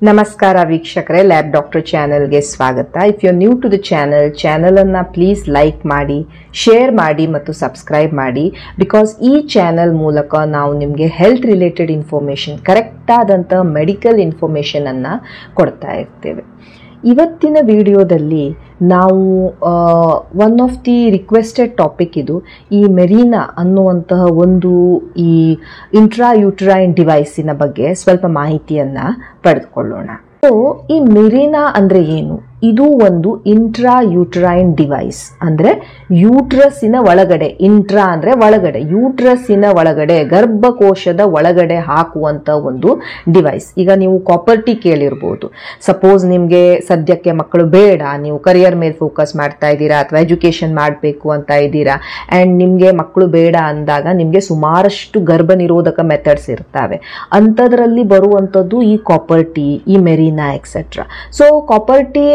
ನಮಸ್ಕಾರ ವೀಕ್ಷಕರೇ, lab doctor ಚಾನೆಲ್ಗೆ ಸ್ವಾಗತ. If you new to the ಚಾನಲನ್ನು ಪ್ಲೀಸ್ ಲೈಕ್ ಮಾಡಿ, ಶೇರ್ ಮಾಡಿ ಮತ್ತು ಸಬ್ಸ್ಕ್ರೈಬ್ ಮಾಡಿ. ಬಿಕಾಸ್ ಈ ಚಾನೆಲ್ ಮೂಲಕ ನಾವು ನಿಮಗೆ ಹೆಲ್ತ್ ರಿಲೇಟೆಡ್ ಇನ್ಫಾರ್ಮೇಷನ್, ಕರೆಕ್ಟ್ ಆದಂಥ ಮೆಡಿಕಲ್ ಇನ್ಫಾರ್ಮೇಷನನ್ನು ಕೊಡ್ತಾ ಇರ್ತೇವೆ. ಇವತ್ತಿನ ವಿಡಿಯೋದಲ್ಲಿ ನಾವು one of the requested topic ಇದು, ಈ ಮೆರೀನಾ ಅನ್ನುವಂತಹ ಒಂದು ಈ ಇಂಟ್ರಾಯೂಟ್ರೈನ್ ಡಿವೈಸಿನ ಬಗ್ಗೆ ಸ್ವಲ್ಪ ಮಾಹಿತಿಯನ್ನು ಪಡೆದುಕೊಳ್ಳೋಣ. ಸೊ ಈ ಮೆರೀನಾ ಅಂದರೆ ಏನು? ಇದು ಒಂದು ಇಂಟ್ರಾಯೂಟ್ರೈನ್ ಡಿವೈಸ್, ಅಂದರೆ ಯೂಟ್ರಸ್ಸಿನ ಒಳಗಡೆ, ಇಂಟ್ರಾ ಅಂದರೆ ಒಳಗಡೆ, ಯೂಟ್ರಸ್ಸಿನ ಒಳಗಡೆ, ಗರ್ಭಕೋಶದ ಒಳಗಡೆ ಹಾಕುವಂಥ ಒಂದು ಡಿವೈಸ್. ಈಗ ನೀವು ಕಾಪರ್ಟಿ ಕೇಳಿರ್ಬೋದು. ಸಪೋಸ್ ನಿಮಗೆ ಸದ್ಯಕ್ಕೆ ಮಕ್ಕಳು ಬೇಡ, ನೀವು ಕರಿಯರ್ ಮೇಲೆ ಫೋಕಸ್ ಮಾಡ್ತಾ ಇದ್ದೀರಾ ಅಥವಾ ಎಜುಕೇಷನ್ ಮಾಡಬೇಕು ಅಂತ ಇದ್ದೀರಾ, ಆ್ಯಂಡ್ ನಿಮಗೆ ಮಕ್ಕಳು ಬೇಡ ಅಂದಾಗ ನಿಮಗೆ ಸುಮಾರಷ್ಟು ಗರ್ಭ ನಿರೋಧಕ ಮೆಥಡ್ಸ್ ಇರ್ತವೆ. ಅಂಥದ್ರಲ್ಲಿ ಬರುವಂಥದ್ದು ಈ ಕಾಪರ್ಟಿ, ಈ ಮೆರೀನಾ ಎಕ್ಸೆಟ್ರಾ. ಸೊ ಕಾಪರ್ಟಿ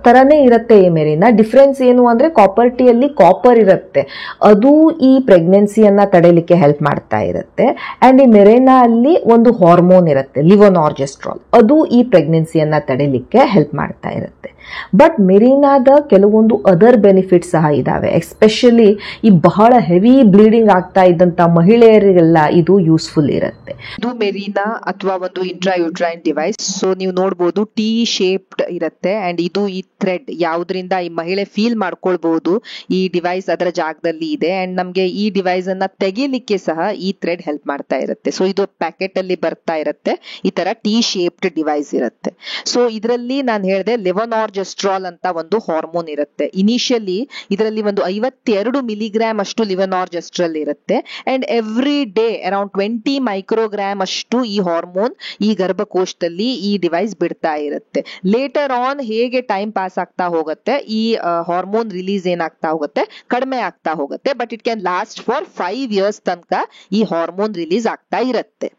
ತರನೇ ಇರುತ್ತೆ ಈ ಮೆರೀನಾ. ಡಿಫ್ರೆನ್ಸ್ ಏನು ಅಂದ್ರೆ ಕಾಪರ್ಟಿಯಲ್ಲಿ ಕಾಪರ್ ಇರುತ್ತೆ, ಅದು ಈ ಪ್ರೆಗ್ನೆನ್ಸಿಯನ್ನ ತಡೆಯಲಿಕ್ಕೆ ಹೆಲ್ಪ್ ಮಾಡ್ತಾ ಇರುತ್ತೆ. ಅಂಡ್ ಈ ಮೆರೀನಾ ಅಲ್ಲಿ ಒಂದು ಹಾರ್ಮೋನ್ ಇರುತ್ತೆ, ಲಿವೊನಾರ್ಜೆಸ್ಟ್ರಾಲ್, ಅದು ಈ ಪ್ರೆಗ್ನೆನ್ಸಿಯನ್ನ ತಡೆಯಲಿಕ್ಕೆ ಹೆಲ್ಪ್ ಮಾಡ್ತಾ ಇರುತ್ತೆ. ಬಟ್ ಮೆರೀನಾದ ಕೆಲವೊಂದು ಅದರ್ ಬೆನಿಫಿಟ್ಸ್ ಸಹ ಇದಾವೆ. ಎಸ್ಪೆಷಲಿ ಈ ಬಹಳ ಹೆವಿ ಬ್ಲೀಡಿಂಗ್ ಆಗ್ತಾ ಇದ್ದಂತ ಮಹಿಳೆಯರಿಗೆಲ್ಲ ಇದು ಯೂಸ್ಫುಲ್ ಇರುತ್ತೆ. ಇದು ಮೆರೀನಾ ಅಥವಾ ಒಂದು ಇಂಟ್ರಾಯೂಟ್ರೈನ್ ಡಿವೈಸ್. ಸೊ ನೀವು ನೋಡಬಹುದು ಟಿ ಶೇಪ್ಡ್ ಇರುತ್ತೆ. ಅಂಡ್ ಇದು ಈ ಥ್ರೆಡ್ ಯಾವ್ದ್ರಿಂದ ಈ ಮಹಿಳೆ ಫೀಲ್ ಮಾಡ್ಕೊಳ್ಬಹುದು ಈ ಡಿವೈಸ್ ಅದರ ಜಾಗದಲ್ಲಿ ಇದೆ. ಅಂಡ್ ನಮ್ಗೆ ಈ ಡಿವೈಸ್ ಅನ್ನ ತೆಗಿಲಿಕ್ಕೆ ಸಹ ಈ ಥ್ರೆಡ್ ಹೆಲ್ಪ್ ಮಾಡ್ತಾ ಇರುತ್ತೆ. ಸೊ ಇದು ಪ್ಯಾಕೆಟ್ ಅಲ್ಲಿ ಬರ್ತಾ ಇರುತ್ತೆ, ಈ ತರ ಟಿ ಶೇಪ್ಡ್ ಡಿವೈಸ್ ಇರುತ್ತೆ. ಸೊ ಇದರಲ್ಲಿ ನಾನು ಹೇಳಿದೆ ಲಿವೊನಾರ್ಜೆಸ್ಟ್ರಾಲ್ ಅಂತ ಒಂದು ಹಾರ್ಮೋನ್ ಇರುತ್ತೆ. ಇನಿಷಿಯಲಿ ಇದರಲ್ಲಿ ಒಂದು 52 ಮಿಲಿಗ್ರಾಮ್ ಅಷ್ಟು ಲಿವೊನಾರ್ಜೆಸ್ಟ್ರಾಲ್ ಇರುತ್ತೆ. And every day around 20 microgram ಅಷ್ಟು ಈ ಹಾರ್ಮೋನ್ ಈ ಗರ್ಭಕೋಶದಲ್ಲಿ ಈ ಡಿವೈಸ್ ಬಿಡ್ತಾ ಇರುತ್ತೆ. ಲೇಟರ್ ಆನ್ ಹೇಗೆ ಟೈಮ್ ಪಾಸ್ ಆಗ್ತಾ ಹೋಗುತ್ತೆ, ಈ ಹಾರ್ಮೋನ್ ರಿಲೀಸ್ ಏನಾಗ್ತಾ ಹೋಗುತ್ತೆ, ಕಡಿಮೆ ಆಗ್ತಾ ಹೋಗುತ್ತೆ. But it can last for 5 years ತನಕ ಈ ಹಾರ್ಮೋನ್ ರಿಲೀಸ್ ಆಗ್ತಾ ಇರುತ್ತೆ.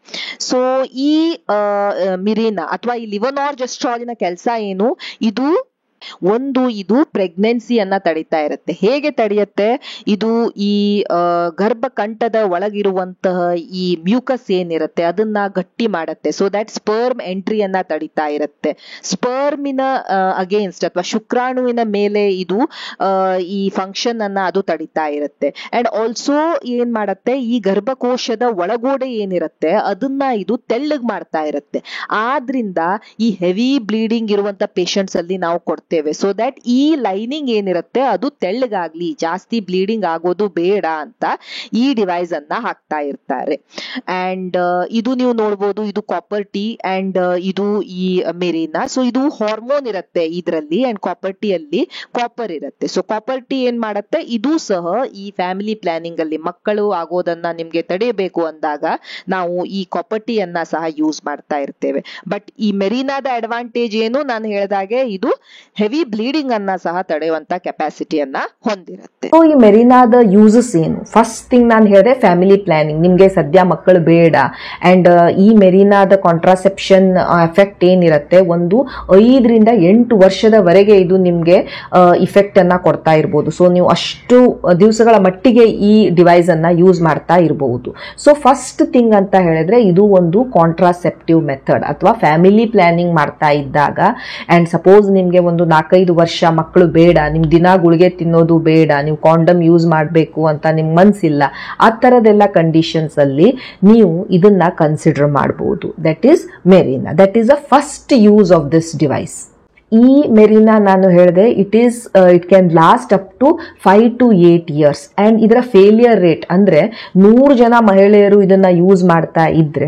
ಸೊ ಈ ಮೆರೀನಾ ಅಥವಾ ಈ ಲಿವೊನಾರ್ಜೆಸ್ಟ್ರಾಲಿನ ಕೆಲಸ ಏನು? ಇದು ಪ್ರೆಗ್ನೆನ್ಸಿಯನ್ನ ತಡಿತಾ ಇರುತ್ತೆ. ಹೇಗೆ ತಡೆಯುತ್ತೆ? ಇದು ಈ ಗರ್ಭಕಂಠದ ಒಳಗಿರುವಂತಹ ಈ ಮ್ಯೂಕಸ್ ಏನಿರುತ್ತೆ ಅದನ್ನ ಗಟ್ಟಿ ಮಾಡುತ್ತೆ. ಸೊ ದಟ್ ಸ್ಪರ್ಮ್ ಎಂಟ್ರಿಯನ್ನ ತಡಿತಾ ಇರುತ್ತೆ. ಸ್ಪರ್ಮಿನ ಅಗೇನ್ಸ್ಟ್ ಅಥವಾ ಶುಕ್ರಾಣುವಿನ ಮೇಲೆ ಇದು ಈ ಫಂಕ್ಷನ್ ಅನ್ನ ಅದು ತಡಿತಾ ಇರುತ್ತೆ. ಅಂಡ್ ಆಲ್ಸೋ ಏನ್ ಮಾಡುತ್ತೆ, ಈ ಗರ್ಭಕೋಶದ ಒಳಗೋಡೆ ಏನಿರುತ್ತೆ ಅದನ್ನ ಇದು ತೆಳ್ಳಗ್ ಮಾಡ್ತಾ ಇರುತ್ತೆ. ಆದ್ರಿಂದ ಈ ಹೆವಿ ಬ್ಲೀಡಿಂಗ್ ಇರುವಂತ ಪೇಷಂಟ್ಸ್ ಅಲ್ಲಿ ನಾವು ಕೊಡ್ತೇವೆ. ಸೊ ದಟ್ ಈ ಲೈನಿಂಗ್ ಏನಿರುತ್ತೆ ಅದು ತೆಳ್ಳಗಾಗ್ಲಿ, ಜಾಸ್ತಿ ಬ್ಲೀಡಿಂಗ್ ಆಗೋದು ಬೇಡ ಅಂತ ಈ ಡಿವೈಸ್ ಅನ್ನ ಹಾಕ್ತಾ ಇರ್ತಾರೆ. ಅಂಡ್ ಇದು ನೀವು ನೋಡ್ಬೋದು, ಇದು ಕಾಪರ್ ಟಿ ಅಂಡ್ ಇದು ಈ ಮೆರೀನಾ. ಸೊ ಇದು ಹಾರ್ಮೋನ್ ಇರುತ್ತೆ ಇದರಲ್ಲಿ, ಅಂಡ್ ಕಾಪರ್ ಟಿ ಅಲ್ಲಿ ಕಾಪರ್ ಇರುತ್ತೆ. ಸೊ ಕಾಪರ್ ಟಿ ಏನ್ ಮಾಡುತ್ತೆ, ಇದು ಸಹ ಈ ಫ್ಯಾಮಿಲಿ ಪ್ಲಾನಿಂಗ್ ಅಲ್ಲಿ ಮಕ್ಕಳು ಆಗೋದನ್ನ ನಿಮ್ಗೆ ತಡೆಯಬೇಕು ಅಂದಾಗ ನಾವು ಈ ಕಾಪರ್ ಟಿ ಅನ್ನ ಸಹ ಯೂಸ್ ಮಾಡ್ತಾ ಇರ್ತೇವೆ. ಬಟ್ ಈ ಮೆರೀನಾದ ಅಡ್ವಾಂಟೇಜ್ ಏನು? ನಾನು ಹೇಳಿದಾಗೆ ಇದು ಹೆವಿ ಬ್ಲೀಡಿಂಗ್ ಅನ್ನ ಸಹ ತಡೆಯುವಂತ ಕೆಪಾಸಿಟಿಯನ್ನ ಹೊಂದಿರುತ್ತೆ. ಸೊ ಈ ಮೆರೀನಾದ ಯೂಸಸ್ ಏನು? ಫಸ್ಟ್ ಥಿಂಗ್ ನಾನು ಹೇಳಿದೆ ಫ್ಯಾಮಿಲಿ ಪ್ಲಾನಿಂಗ್. ನಿಮ್ಗೆ ಸದ್ಯ ಮಕ್ಕಳು ಬೇಡ ಅಂಡ್ ಈ ಮೆರೀನಾದ ಕಾಂಟ್ರಾಸೆಪ್ಷನ್ ಎಫೆಕ್ಟ್ ಏನಿರುತ್ತೆ, ಒಂದು 5 ರಿಂದ 8 ವರ್ಷದವರೆಗೆ ಇದು ನಿಮ್ಗೆ ಇಫೆಕ್ಟ್ ಅನ್ನ ಕೊಡ್ತಾ ಇರಬಹುದು. ಸೊ ನೀವು ಅಷ್ಟು ದಿವಸಗಳ ಮಟ್ಟಿಗೆ ಈ ಡಿವೈಸ್ ಅನ್ನ ಯೂಸ್ ಮಾಡ್ತಾ ಇರಬಹುದು. ಸೊ ಫಸ್ಟ್ ಥಿಂಗ್ ಅಂತ ಹೇಳಿದ್ರೆ ಇದು ಒಂದು ಕಾಂಟ್ರಾಸೆಪ್ಟಿವ್ ಮೆಥಡ್ ಅಥವಾ ಫ್ಯಾಮಿಲಿ ಪ್ಲಾನಿಂಗ್ ಮಾಡ್ತಾ ಇದ್ದಾಗ, ಅಂಡ್ ಸಪೋಸ್ ನಿಮ್ಗೆ ಒಂದು 4-5 ವರ್ಷ ಮಕ್ಕಳು ಬೇಡ, ನಿಮ್ ದಿನ ಗುಳಿಗೆ ತಿನ್ನೋದು ಬೇಡ, ನೀವು ಕಾಂಡಮ್ ಯೂಸ್ ಮಾಡಬೇಕು ಅಂತ ನಿಮ್ ಮನ್ಸಿಲ್ಲ, ಆ ತರದೆಲ್ಲ ಕಂಡೀಷನ್ಸ್ ಅಲ್ಲಿ ನೀವು ಇದನ್ನ ಕನ್ಸಿಡರ್ ಮಾಡಬಹುದು. That is Mirena. That is a first use of this device. ಈ ಮೆರೀನಾ ನಾನು ಹೇಳಿದೆ it can last up to 5 to 8 years. And ಇದರ ಫೇಲಿಯರ್ ರೇಟ್ ಅಂದ್ರೆ 100 ಜನ ಮಹಿಳೆಯರು ಇದನ್ನ ಯೂಸ್ ಮಾಡ್ತಾ ಇದ್ರೆ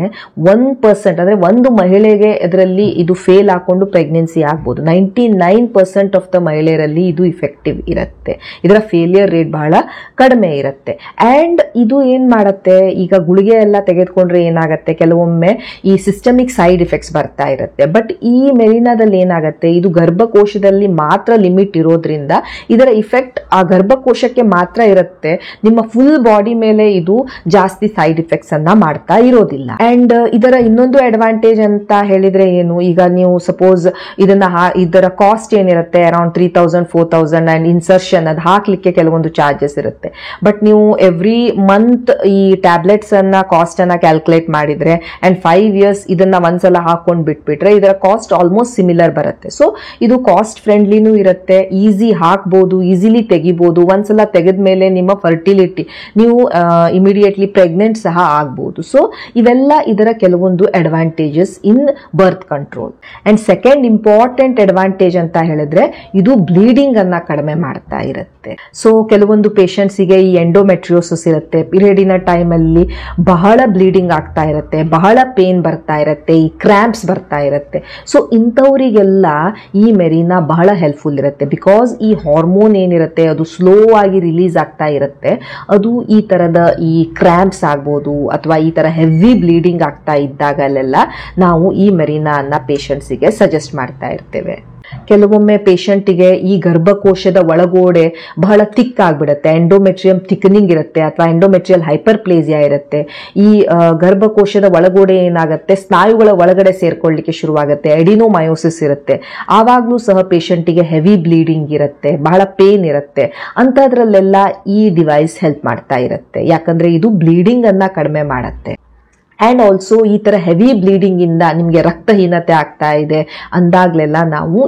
1% ಅಂದ್ರೆ ಒಂದು ಮಹಿಳೆಗೆ ಇದರಲ್ಲಿ ಇದು ಫೇಲ್ ಹಾಕೊಂಡು ಪ್ರೆಗ್ನೆನ್ಸಿ ಆಗ್ಬೋದು. 99% ಆಫ್ ದ ಮಹಿಳೆಯರಲ್ಲಿ ಇದು ಇಫೆಕ್ಟಿವ್ ಇರುತ್ತೆ. ಇದರ ಫೇಲಿಯರ್ ರೇಟ್ ಬಹಳ ಕಡಿಮೆ ಇರುತ್ತೆ. ಅಂಡ್ ಇದು ಏನ್ ಮಾಡತ್ತೆ, ಈಗ ಗುಳಿಗೆ ಎಲ್ಲ ತೆಗೆದುಕೊಂಡ್ರೆ ಏನಾಗತ್ತೆ, ಕೆಲವೊಮ್ಮೆ ಈ ಸಿಸ್ಟಮಿಕ್ ಸೈಡ್ ಎಫೆಕ್ಟ್ಸ್ ಬರ್ತಾ ಇರುತ್ತೆ. ಬಟ್ ಈ ಮೆರೀನಾದಲ್ಲಿ ಏನಾಗತ್ತೆ, ಇದು ಗರ್ಭಕೋಶದಲ್ಲಿ ಮಾತ್ರ ಲಿಮಿಟ್ ಇರೋದ್ರಿಂದ ಇದರ ಇಫೆಕ್ಟ್ ಆ ಗರ್ಭಕೋಶಕ್ಕೆ ಮಾತ್ರ ಇರುತ್ತೆ. ನಿಮ್ಮ ಫುಲ್ ಬಾಡಿ ಮೇಲೆ ಇದು ಜಾಸ್ತಿ ಸೈಡ್ ಇಫೆಕ್ಟ್ಸ್ ಅನ್ನ ಮಾಡ್ತಾ ಇರೋದಿಲ್ಲ. ಅಂಡ್ ಇದರ ಇನ್ನೊಂದು ಅಡ್ವಾಂಟೇಜ್ ಅಂತ ಹೇಳಿದ್ರೆ ಏನು, ಈಗ ನೀವು ಸಪೋಸ್ ಇದರ ಕಾಸ್ಟ್ ಏನಿರುತ್ತೆ ಅರೌಂಡ್ 3000-4000 ಅಂಡ್ ಇನ್ಸರ್ಷನ್ ಅದು ಹಾಕ್ಲಿಕ್ಕೆ ಕೆಲವೊಂದು ಚಾರ್ಜಸ್ ಇರುತ್ತೆ. ಬಟ್ ನೀವು ಎವ್ರಿ ಮಂತ್ ಈ ಟ್ಯಾಬ್ಲೆಟ್ಸ್ ಅನ್ನ ಕಾಸ್ಟ್ ಅನ್ನ ಕ್ಯಾಲ್ಕುಲೇಟ್ ಮಾಡಿದ್ರೆ ಅಂಡ್ 5 years ಇದನ್ನ ಒಂದ್ಸಲ ಹಾಕೊಂಡು ಬಿಟ್ಬಿಟ್ರೆ ಇದರ ಕಾಸ್ಟ್ ಆಲ್ಮೋಸ್ಟ್ ಸಿಮಿಲರ್ ಬರುತ್ತೆ. ಸೊ ಇದು ಕಾಸ್ಟ್ ಫ್ರೆಂಡ್ಲಿನೂ ಇರುತ್ತೆ, ಈಸಿ ಹಾಕ್ಬೋದು, ಈಸಿಲಿ ತೆಗಿಬಹುದು. ಒಂದ್ಸಲ ತೆಗೆದ ಮೇಲೆ ನಿಮ್ಮ ಫರ್ಟಿಲಿಟಿ ನೀವು ಇಮಿಡಿಯೇಟ್ಲಿ ಪ್ರೆಗ್ನೆಂಟ್ ಸಹ ಆಗ್ಬಹುದು. ಸೊ ಇವೆಲ್ಲ ಇದರ ಕೆಲವೊಂದು advantages in birth control. And second important advantage ಅಂತ ಹೇಳಿದ್ರೆ ಇದು ಬ್ಲೀಡಿಂಗ್ ಅನ್ನ ಕಡಿಮೆ ಮಾಡ್ತಾ ಇರುತ್ತೆ. ಸೊ ಕೆಲವೊಂದು ಪೇಷಂಟ್ಸಿಗೆ ಈ ಎಂಡೋಮೆಟ್ರಿಯೋಸಿಸ್ ಇರುತ್ತೆ, ಪೀರಿಯಡಿನ ಟೈಮ್ ಅಲ್ಲಿ ಬಹಳ ಬ್ಲೀಡಿಂಗ್ ಆಗ್ತಾ ಇರುತ್ತೆ, ಬಹಳ ಪೇನ್ ಬರ್ತಾ ಇರುತ್ತೆ, ಈ ಕ್ರ್ಯಾಂಪ್ಸ್ ಬರ್ತಾ ಇರುತ್ತೆ. ಸೊ ಇಂಥವರಿಗೆಲ್ಲ ಈ ಮೆರಿನಾ ಬಹಳ ಹೆಲ್ಪ್ಫುಲ್ ಇರುತ್ತೆ. ಬಿಕಾಸ್ ಈ ಹಾರ್ಮೋನ್ ಏನಿರುತ್ತೆ ಅದು ಸ್ಲೋ ಆಗಿ ರಿಲೀಸ್ ಆಗ್ತಾ ಇರುತ್ತೆ. ಅದು ಈ ತರದ ಈ ಕ್ರ್ಯಾಂಪ್ಸ್ ಆಗ್ಬೋದು ಅಥವಾ ಈ ತರ ಹೆವಿ ಬ್ಲೀಡಿಂಗ್ ಆಗ್ತಾ ಇದ್ದಾಗಲೆಲ್ಲ ನಾವು ಈ ಮೆರಿನಾ ಅನ್ನ ಪೇಷಂಟ್ಸಿಗೆ ಸಜೆಸ್ಟ್ ಮಾಡ್ತಾ ಇರ್ತೇವೆ. ಕೆಲವೊಮ್ಮೆ ಪೇಷಂಟಿಗೆ ಈ ಗರ್ಭಕೋಶದ ಒಳಗೋಡೆ ಬಹಳ ಥಿಕ್ ಆಗ್ಬಿಡುತ್ತೆ, ಎಂಡೋಮೆಟ್ರಿಯಂ ಥಿಕ್ನಿಂಗ್ ಇರುತ್ತೆ ಅಥವಾ ಎಂಡೋಮೆಟ್ರಿಯಲ್ ಹೈಪರ್ಪ್ಲೇಸಿಯಾ ಇರುತ್ತೆ. ಈ ಗರ್ಭಕೋಶದ ಒಳಗೋಡೆ ಏನಾಗುತ್ತೆ ಸ್ನಾಯುಗಳ ಒಳಗಡೆ ಸೇರ್ಕೊಳ್ಳಿಕ್ಕೆ ಶುರುವಾಗುತ್ತೆ, ಎಡಿನೋಮಯೋಸಿಸ್ ಇರುತ್ತೆ. ಆವಾಗ್ಲೂ ಸಹ ಪೇಷಂಟಿಗೆ ಹೆವಿ ಬ್ಲೀಡಿಂಗ್ ಇರುತ್ತೆ, ಬಹಳ ಪೇನ್ ಇರುತ್ತೆ. ಅಂತದ್ರಲ್ಲೆಲ್ಲ ಈ ಡಿವೈಸ್ ಹೆಲ್ಪ್ ಮಾಡ್ತಾ ಇರುತ್ತೆ, ಯಾಕಂದ್ರೆ ಇದು ಬ್ಲೀಡಿಂಗ್ ಅನ್ನ ಕಡಿಮೆ ಮಾಡುತ್ತೆ. ಅಂಡ್ ಆಲ್ಸೋ ಈ ತರ ಹೆವಿ ಬ್ಲೀಡಿಂಗ್ ಇಂದ ನಿಮಗೆ ರಕ್ತಹೀನತೆ ಆಗ್ತಾ ಇದೆ ಅಂದಾಗ್ಲೆಲ್ಲ ನಾವು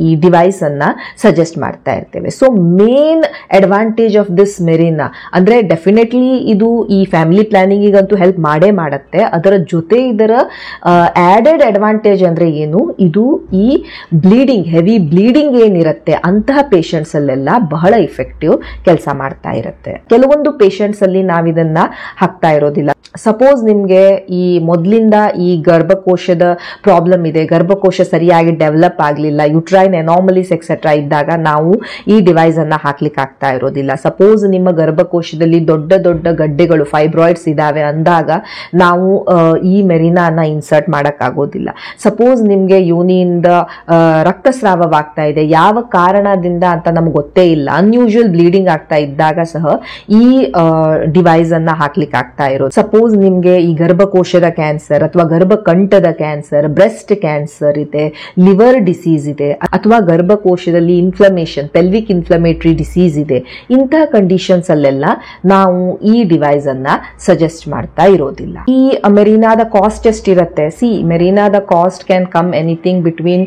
ಈ ಡಿವೈಸ್ ಅನ್ನ ಸಜೆಸ್ಟ್ ಮಾಡ್ತಾ ಇರ್ತೇವೆ. So main advantage of this Marina ಅಂದ್ರೆ ಡೆಫಿನೆಟ್ಲಿ ಇದು ಈ ಫ್ಯಾಮಿಲಿ ಪ್ಲಾನಿಂಗಿಗಂತೂ ಹೆಲ್ಪ್ ಮಾಡೇ ಮಾಡುತ್ತೆ. ಅದರ ಜೊತೆ ಇದರ ಆಡೆಡ್ ಅಡ್ವಾಂಟೇಜ್ ಅಂದ್ರೆ ಏನು, ಇದು ಈ ಬ್ಲೀಡಿಂಗ್ ಹೆವಿ ಬ್ಲೀಡಿಂಗ್ ಏನಿರುತ್ತೆ ಅಂತಹ ಪೇಷಂಟ್ಸ್ ಅಲ್ಲೆಲ್ಲ ಬಹಳ ಇಫೆಕ್ಟಿವ್ ಕೆಲಸ ಮಾಡ್ತಾ ಇರುತ್ತೆ. ಕೆಲವೊಂದು ಪೇಷಂಟ್ಸ್ ಅಲ್ಲಿ ನಾವಿದನ್ನ ಹಾಕ್ತಾ ಇರೋದಿಲ್ಲ. ಸಪೋಸ್ ನಿಮ್ಗೆ ಈ ಮೊದಲಿಂದ ಈ ಗರ್ಭಕೋಶದ ಪ್ರಾಬ್ಲಮ್ ಇದೆ, ಗರ್ಭಕೋಶ ಸರಿಯಾಗಿ ಡೆವಲಪ್ ಆಗಲಿಲ್ಲ, ಯುಟ್ರೈನ್ ಎನಾಮಲೀಸ್ ಎಕ್ಸೆಟ್ರಾ ಇದ್ದಾಗ ನಾವು ಈ ಡಿವೈಸ್ ಅನ್ನ ಹಾಕ್ಲಿಕ್ಕೆ ಆಗ್ತಾ ಇರೋದಿಲ್ಲ. ಸಪೋಸ್ ನಿಮ್ಮ ಗರ್ಭಕೋಶದಲ್ಲಿ ದೊಡ್ಡ ದೊಡ್ಡ ಗಡ್ಡೆಗಳು ಫೈಬ್ರಾಯ್ಡ್ಸ್ ಇದಾವೆ ಅಂದಾಗ ನಾವು ಈ ಮೆರಿನಾ ಅನ್ನ ಇನ್ಸರ್ಟ್ ಮಾಡಕ್ ಆಗೋದಿಲ್ಲ. ಸಪೋಸ್ ನಿಮ್ಗೆ ಯೋನಿಯಿಂದ ರಕ್ತಸ್ರಾವವಾಗ್ತಾ ಇದೆ, ಯಾವ ಕಾರಣದಿಂದ ಅಂತ ನಮ್ಗೆ ಗೊತ್ತೇ ಇಲ್ಲ, ಅನ್ಯೂಶುವಲ್ ಬ್ಲೀಡಿಂಗ್ ಆಗ್ತಾ ಇದ್ದಾಗ ಸಹ ಈ ಡಿವೈಸ್ ಅನ್ನ ಹಾಕ್ಲಿಕ್ಕೆ ಆಗ್ತಾ ಇರೋದು. ಸಪೋಸ್ ನಿಮ್ಗೆ ಈ ಗರ್ಭಕೋಶದ ಕ್ಯಾನ್ಸರ್ ಅಥವಾ ಗರ್ಭಕಂಠದ ಕ್ಯಾನ್ಸರ್, ಬ್ರೆಸ್ಟ್ ಕ್ಯಾನ್ಸರ್ ಇದೆ, ಲಿವರ್ ಡಿಸೀಸ್ ಇದೆ ಅಥವಾ ಗರ್ಭಕೋಶದಲ್ಲಿ ಇನ್ಫ್ಲಮೇಷನ್, ಪೆಲ್ವಿಕ್ ಇನ್ಫ್ಲಮೇಟರಿ ಡಿಸೀಸ್ ಇದೆ, ಇಂತಹ ಕಂಡೀಷನ್ಸ್ ಅಲ್ಲೆಲ್ಲ ನಾವು ಈ ಡಿವೈಸ್ ಅನ್ನ ಸಜೆಸ್ಟ್ ಮಾಡ್ತಾ ಇರೋದಿಲ್ಲ. ಈ ಮೆರಿನಾದ ಕಾಸ್ಟ್ ಎಷ್ಟಿರುತ್ತೆ? ಮೆರಿನಾದ cost can come anything between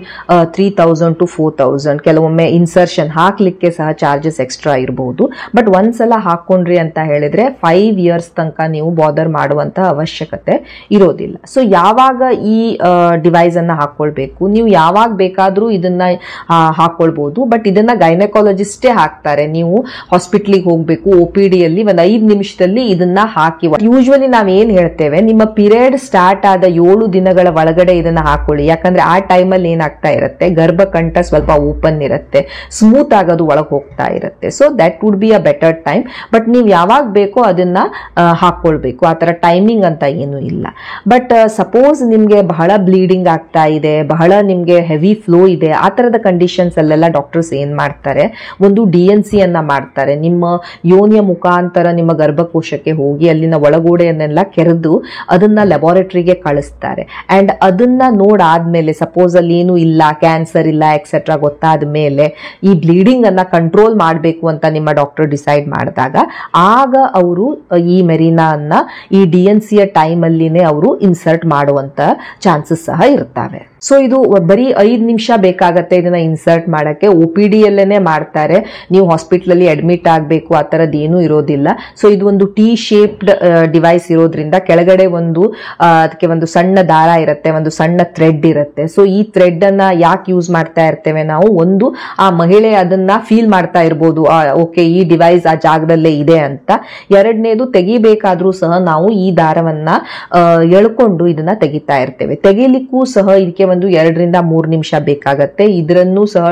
3000 to 4000. ಕೆಲವೊಮ್ಮೆ ಇನ್ಸರ್ಷನ್ ಹಾಕ್ಲಿಕ್ಕೆ ಸಹ ಚಾರ್ಜಸ್ ಎಕ್ಸ್ಟ್ರಾ ಇರಬಹುದು. ಬಟ್ ಒಂದ್ಸಲ ಹಾಕೊಂಡ್ರಿ ಅಂತ ಹೇಳಿದ್ರೆ 5 years ತನಕ ನೀವು ಬಾದರ್ ಮಾಡುವಂತ ಅವಶ್ಯಕತೆ ಇರೋದಿಲ್ಲ. ಸೊ ಯಾವಾಗ ಈ ಡಿವೈಸ್ ಅನ್ನ ಹಾಕೊಳ್ಬೇಕು, ನೀವು ಯಾವಾಗ ಬೇಕಾದ್ರೂ ಇದನ್ನ ಹಾಕೊಳ್ಬಹುದು. ಬಟ್ ಇದನ್ನ ಗೈನಕಾಲಜಿಸ್ಟೇ ಹಾಕ್ತಾರೆ. ನೀವು ಹಾಸ್ಪಿಟ್ಲಿಗೆ ಹೋಗ್ಬೇಕು, OPD ಯಲ್ಲಿ ಒಂದು 5 ನಿಮಿಷದಲ್ಲಿ ಇದನ್ನ ಹಾಕಿ. ಯೂಶುವಲಿ ನಾವ್ ಏನ್ ಹೇಳ್ತೇವೆ, ನಿಮ್ಮ ಪೀರಿಯಡ್ ಸ್ಟಾರ್ಟ್ ಆದ 7 ದಿನಗಳ ಒಳಗಡೆ ಇದನ್ನ ಹಾಕೊಳ್ಳಿ. ಯಾಕಂದ್ರೆ ಆ ಟೈಮಲ್ಲಿ ಏನಾಗ್ತಾ ಇರುತ್ತೆ, ಗರ್ಭಕಂಠ ಸ್ವಲ್ಪ ಓಪನ್ ಇರುತ್ತೆ, ಸ್ಮೂತ್ ಆಗೋದು ಒಳಗೆ ಹೋಗ್ತಾ ಇರುತ್ತೆ. So that would be a better time. But ನೀವು ಯಾವಾಗ ಬೇಕೋ ಅದನ್ನ ಹಾಕೊಳ್ಬೇಕು, ಆ ತರ ಟೈಮಿಂಗ್ ಅಂತ ಏನು ಇಲ್ಲ. ಬಟ್ ಸಪೋಸ್ ನಿಮ್ಗೆ ಬಹಳ ಬ್ಲೀಡಿಂಗ್ ಆಗ್ತಾ ಇದೆ, ಬಹಳ ನಿಮ್ಗೆ ಹೆವಿ ಫ್ಲೋ ಇದೆ, ಆ ತರದ ಕಂಡೀಷನ್ಸ್ ಅಲ್ಲೆಲ್ಲ ಡಾಕ್ಟರ್ಸ್ ಏನ್ ಮಾಡ್ತಾರೆ, ಒಂದು DNC ಅನ್ನ ಮಾಡ್ತಾರೆ. ನಿಮ್ಮ ಯೋನಿಯ ಮುಖಾಂತರ ನಿಮ್ಮ ಗರ್ಭಕೋಶಕ್ಕೆ ಹೋಗಿ ಅಲ್ಲಿನ ಒಳಗೋಡೆಯನ್ನೆಲ್ಲ ಕೆರೆದು ಅದನ್ನ ಲ್ಯಾಬೋರೇಟರಿಗೆ ಕಳಿಸ್ತಾರೆ. ಅಂಡ್ ಅದನ್ನ ನೋಡಾದ್ಮೇಲೆ ಸಪೋಸ್ ಅಲ್ಲಿ ಏನು ಇಲ್ಲ, ಕ್ಯಾನ್ಸರ್ ಇಲ್ಲ ಎಕ್ಸೆಟ್ರಾ ಗೊತ್ತಾದ ಮೇಲೆ ಈ ಬ್ಲೀಡಿಂಗ್ ಅನ್ನ ಕಂಟ್ರೋಲ್ ಮಾಡಬೇಕು ಅಂತ ನಿಮ್ಮ ಡಾಕ್ಟರ್ ಡಿಸೈಡ್ ಮಾಡಿದಾಗ ಆಗ ಅವರು ಈ ಮೆರಿನಾ ಅನ್ನ ಈ DNC ಟೈಮ್ ಅಲ್ಲಿನೇ ಅವರು ಇನ್ಸರ್ಟ್ ಮಾಡುವಂತ ಚಾನ್ಸಸ್ ಸಹ ಇರ್ತವೆ. ಸೊ ಇದು ಬರೀ 5 ನಿಮಿಷ ಬೇಕಾಗತ್ತೆ ಇದನ್ನ ಇನ್ಸರ್ಟ್ ಮಾಡಕ್ಕೆ. OPD ಯಲ್ಲೇನೆ ಮಾಡ್ತಾರೆ, ನೀವು ಹಾಸ್ಪಿಟಲ್ ಅಲ್ಲಿ ಅಡ್ಮಿಟ್ ಆಗಬೇಕು ಆ ತರದ್ ಏನೂ ಇರೋದಿಲ್ಲ. ಸೊ ಇದು ಒಂದು T ಶೇಪ್ಡ್ ಡಿವೈಸ್ ಇರೋದ್ರಿಂದ ಕೆಳಗಡೆ ಅದಕ್ಕೆ ಒಂದು ಸಣ್ಣ ದಾರ ಇರುತ್ತೆ, ಒಂದು ಸಣ್ಣ ಥ್ರೆಡ್ ಇರುತ್ತೆ. ಸೊ ಈ ಥ್ರೆಡ್ ಅನ್ನ ಯಾಕೆ ಯೂಸ್ ಮಾಡ್ತಾ ಇರ್ತೇವೆ ನಾವು, ಒಂದು ಆ ಮಹಿಳೆ ಅದನ್ನ ಫೀಲ್ ಮಾಡ್ತಾ ಇರ್ಬೋದು, ಓಕೆ ಈ ಡಿವೈಸ್ ಆ ಜಾಗದಲ್ಲೇ ಇದೆ ಅಂತ. ಎರಡನೇದು ತೆಗಿಬೇಕಾದ್ರೂ ಸಹ ನಾವು ಈ ದಾರ ದಾರವನ್ನ ಎಳ್ಕೊಂಡು ಇದನ್ನ ತೆಗಿತಾ ಇರ್ತೇವೆ. ತೆಗಿಲಿಕ್ಕೂ ಸಹ ಇದಕ್ಕೆ ಒಂದು 2 ರಿಂದ 3 ನಿಮಿಷ ಬೇಕಾಗತ್ತೆ. ಇದರನ್ನು ಸಹ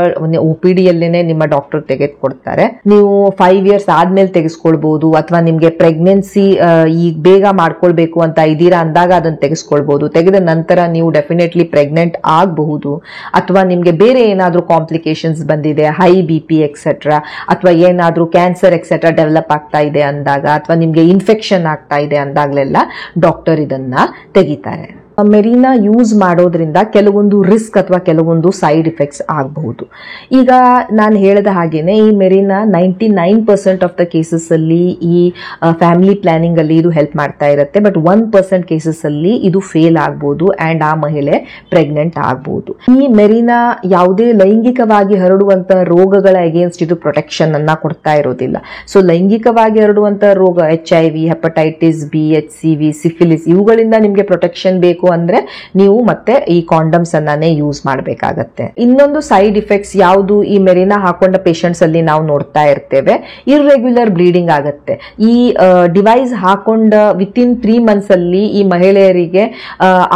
OPD ಯಲ್ಲೇನೆ ನಿಮ್ಮ ಡಾಕ್ಟರ್ ತೆಗೆದುಕೊಡ್ತಾರೆ. ನೀವು 5 ಇಯರ್ಸ್ ಆದ್ಮೇಲೆ ತೆಗೆಸ್ಕೊಳ್ಬಹುದು, ಅಥವಾ ನಿಮ್ಗೆ ಪ್ರೆಗ್ನೆನ್ಸಿ ಈಗ ಬೇಗ ಮಾಡ್ಕೊಳ್ಬೇಕು ಅಂತ ಇದೀರಾ ಅಂದಾಗ ಅದನ್ನ ತೆಗೆಸ್ಕೊಳ್ಬಹುದು. ತೆಗೆದ ನಂತರ ನೀವು ಡೆಫಿನೆಟ್ಲಿ ಪ್ರೆಗ್ನೆಂಟ್ ಆಗಬಹುದು, ಅಥವಾ ನಿಮ್ಗೆ ಬೇರೆ ಏನಾದ್ರೂ ಕಾಂಪ್ಲಿಕೇಶನ್ಸ್ ಬಂದಿದೆ, ಹೈ BP ಎಕ್ಸೆಟ್ರಾ, ಅಥವಾ ಏನಾದ್ರೂ ಕ್ಯಾನ್ಸರ್ ಎಕ್ಸೆಟ್ರಾ ಡೆವಲಪ್ ಆಗ್ತಾ ಇದೆ ಅಂದಾಗ, ಅಥವಾ ನಿಮ್ಗೆ ಇನ್ಫೆಕ್ಷನ್ ಆಗ್ತಾ ಇದೆ ಅಂದಾಗ್ಲೆಲ್ಲ ಡಾಕ್ಟರ್ ಇದನ್ನ ತೆಗಿತಾರೆ. ಮೆರಿನಾ ಯೂಸ್ ಮಾಡೋದ್ರಿಂದ ಕೆಲವೊಂದು ರಿಸ್ಕ್ ಅಥವಾ ಕೆಲವೊಂದು ಸೈಡ್ ಇಫೆಕ್ಟ್ಸ್ ಆಗಬಹುದು. ಈಗ ನಾನು ಹೇಳಿದ ಹಾಗೇನೆ ಈ ಮೆರಿನಾ 99% ಆಫ್ ದ ಕೇಸಸ್ ಅಲ್ಲಿ ಈ ಫ್ಯಾಮಿಲಿ ಪ್ಲಾನಿಂಗ್ ಅಲ್ಲಿ ಇದು ಹೆಲ್ಪ್ ಮಾಡ್ತಾ ಇರುತ್ತೆ. ಬಟ್ 1% ಕೇಸಸ್ ಅಲ್ಲಿ ಇದು ಫೇಲ್ ಆಗಬಹುದು ಅಂಡ್ ಆ ಮಹಿಳೆ ಪ್ರೆಗ್ನೆಂಟ್ ಆಗಬಹುದು. ಈ ಮೆರಿನಾ ಯಾವುದೇ ಲೈಂಗಿಕವಾಗಿ ಹರಡುವಂತಹ ರೋಗಗಳ ಅಗೇನ್ಸ್ಟ್ ಇದು ಪ್ರೊಟೆಕ್ಷನ್ ಅನ್ನ ಕೊಡ್ತಾ ಇರೋದಿಲ್ಲ. ಸೊ ಲೈಂಗಿಕವಾಗಿ ಹರಡುವಂತಹ ರೋಗ HIV, hepatitis B, HCV, syphilis ಇವುಗಳಿಂದ ನಿಮ್ಗೆ ಪ್ರೊಟೆಕ್ಷನ್ ಬೇಕು ಅಂದ್ರೆ ನೀವು ಮತ್ತೆ ಈ ಕಾಂಡಮ್ಸ್ ಅನ್ನೇ ಯೂಸ್ ಮಾಡಬೇಕಾಗತ್ತೆ. ಇನ್ನೊಂದು ಸೈಡ್ ಇಫೆಕ್ಟ್ಸ್ ಯಾವುದು ಈ ಮೆರಿನಾ ಹಾಕೊಂಡ ಪೇಷಂಟ್ಸ್ ಅಲ್ಲಿ ನಾವು ನೋಡ್ತಾ ಇರ್ತೇವೆ, ಇರ್ರೆಗ್ಯುಲರ್ ಬ್ಲೀಡಿಂಗ್ ಆಗುತ್ತೆ. ಈ ಡಿವೈಸ್ ಹಾಕೊಂಡ ವಿತಿನ್ 3 ಮಂತ್ಸ್ ಅಲ್ಲಿ ಈ ಮಹಿಳೆಯರಿಗೆ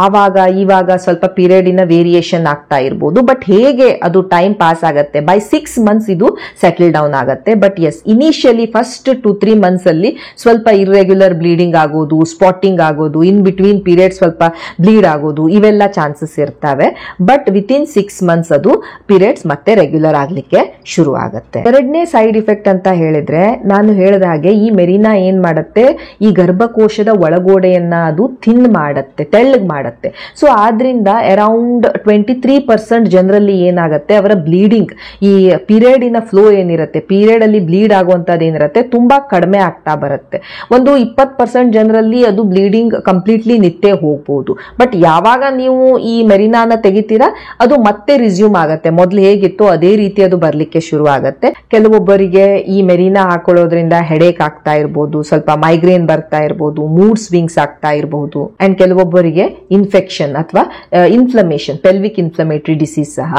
ಆವಾಗ ಇವಾಗ ಸ್ವಲ್ಪ ಪೀರಿಯಡ್ ಇನ ವೇರಿಯೇಷನ್ ಆಗ್ತಾ ಇರಬಹುದು. ಬಟ್ ಹೇಗೆ ಅದು ಟೈಮ್ ಪಾಸ್ ಆಗತ್ತೆ, ಬೈ 6 ಮಂತ್ಸ್ ಇದು ಸೆಟಲ್ ಡೌನ್ ಆಗತ್ತೆ. But yes, initially first 2-3 months ಅಲ್ಲಿ ಸ್ವಲ್ಪ ಇರ್ರೆಗ್ಯುಲರ್ ಬ್ಲೀಡಿಂಗ್ ಆಗೋದು, ಸ್ಪಾಟಿಂಗ್ ಆಗೋದು, ಇನ್ ಬಿಟ್ವೀನ್ ಪೀರಿಯಡ್ ಸ್ವಲ್ಪ ಬ್ಲೀಡ್ ಆಗೋದು, ಇವೆಲ್ಲ ಚಾನ್ಸಸ್ ಇರ್ತವೆ. ಬಟ್ ವಿತಿನ್ 6 ಮಂತ್ಸ್ ಅದು ಪೀರಿಯಡ್ಸ್ ಮತ್ತೆ ರೆಗ್ಯುಲರ್ ಆಗ್ಲಿಕ್ಕೆ ಶುರು ಆಗುತ್ತೆ. ಎರಡನೇ ಸೈಡ್ ಇಫೆಕ್ಟ್ ಅಂತ ಹೇಳಿದ್ರೆ, ನಾನು ಹೇಳಿದ ಹಾಗೆ ಈ ಮೆರಿನಾ ಏನ್ ಮಾಡುತ್ತೆ, ಈ ಗರ್ಭಕೋಶದ ಒಳಗೋಡೆಯನ್ನ ಅದು ಥಿನ್ ಮಾಡುತ್ತೆ, ತೆಳ್ಳಗ್ ಮಾಡುತ್ತೆ. ಸೊ ಆದ್ರಿಂದ ಅರೌಂಡ್ 23% ಜನರಲ್ಲಿ ಏನಾಗುತ್ತೆ, ಅವರ ಬ್ಲೀಡಿಂಗ್, ಈ ಪೀರಿಯಡ್ ಇನ ಫ್ಲೋ ಏನಿರುತ್ತೆ, ಪೀರಿಯಡ್ ಅಲ್ಲಿ ಬ್ಲೀಡ್ ಆಗುವಂತದ್ದು ಏನಿರುತ್ತೆ ತುಂಬಾ ಕಡಿಮೆ ಆಗ್ತಾ ಬರುತ್ತೆ. ಒಂದು 20% ಜನರಲ್ಲಿ ಅದು ಬ್ಲೀಡಿಂಗ್ ಕಂಪ್ಲೀಟ್ಲಿ ನಿತ್ಯ ಹೋಗ್ಬೋದು. ಬಟ್ ಯಾವಾಗ ನೀವು ಈ ಮೆರಿನಾನ ತೆಗಿತೀರಾ ಅದು ಮತ್ತೆ ರಿಸ್ಯೂಮ್ ಆಗತ್ತೆ, ಮೊದಲು ಹೇಗಿತ್ತು ಅದೇ ರೀತಿ ಅದು ಬರ್ಲಿಕ್ಕೆ ಶುರು ಆಗತ್ತೆ. ಕೆಲವೊಬ್ಬರಿಗೆ ಈ ಮೆರಿನಾ ಹಾಕೊಳ್ಳೋದ್ರಿಂದ ಹೆಡೇಕ್ ಆಗ್ತಾ ಇರಬಹುದು, ಸ್ವಲ್ಪ ಮೈಗ್ರೇನ್ ಬರ್ತಾ ಇರಬಹುದು, ಮೂಡ್ ಸ್ವಿಂಗ್ಸ್ ಆಗ್ತಾ ಇರಬಹುದು, ಅಂಡ್ ಕೆಲವೊಬ್ಬರಿಗೆ ಇನ್ಫೆಕ್ಷನ್ ಅಥವಾ ಇನ್ಫ್ಲಮೇಷನ್, ಪೆಲ್ವಿಕ್ ಇನ್ಫ್ಲಮೇಟರಿ ಡಿಸೀಸ್ ಸಹ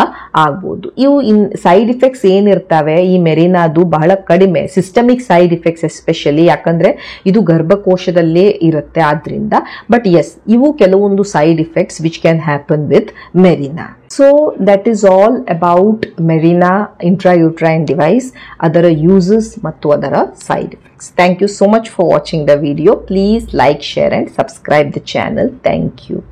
ಆಗ್ಬಹುದು. ಇವು ಸೈಡ್ ಇಫೆಕ್ಟ್ಸ್ ಏನಿರ್ತವೆ ಈ ಮೆರಿನಾದು ಬಹಳ ಕಡಿಮೆ, ಸಿಸ್ಟಮಿಕ್ ಸೈಡ್ ಇಫೆಕ್ಟ್ಸ್ ಎಸ್ಪೆಷಲಿ, ಯಾಕಂದ್ರೆ ಇದು ಗರ್ಭಕೋಶದಲ್ಲೇ ಇರುತ್ತೆ ಆದ್ರಿಂದ. ಬಟ್ ಎಸ್, ಇವು ಕೆಲವೊಂದು side effects which can happen with Mirena. So that is all about Mirena intrauterine device, ಅದರ uses ಮತ್ತು ಅದರ side effects. Thank you so much for watching the video. Please like, share and subscribe the channel. Thank you.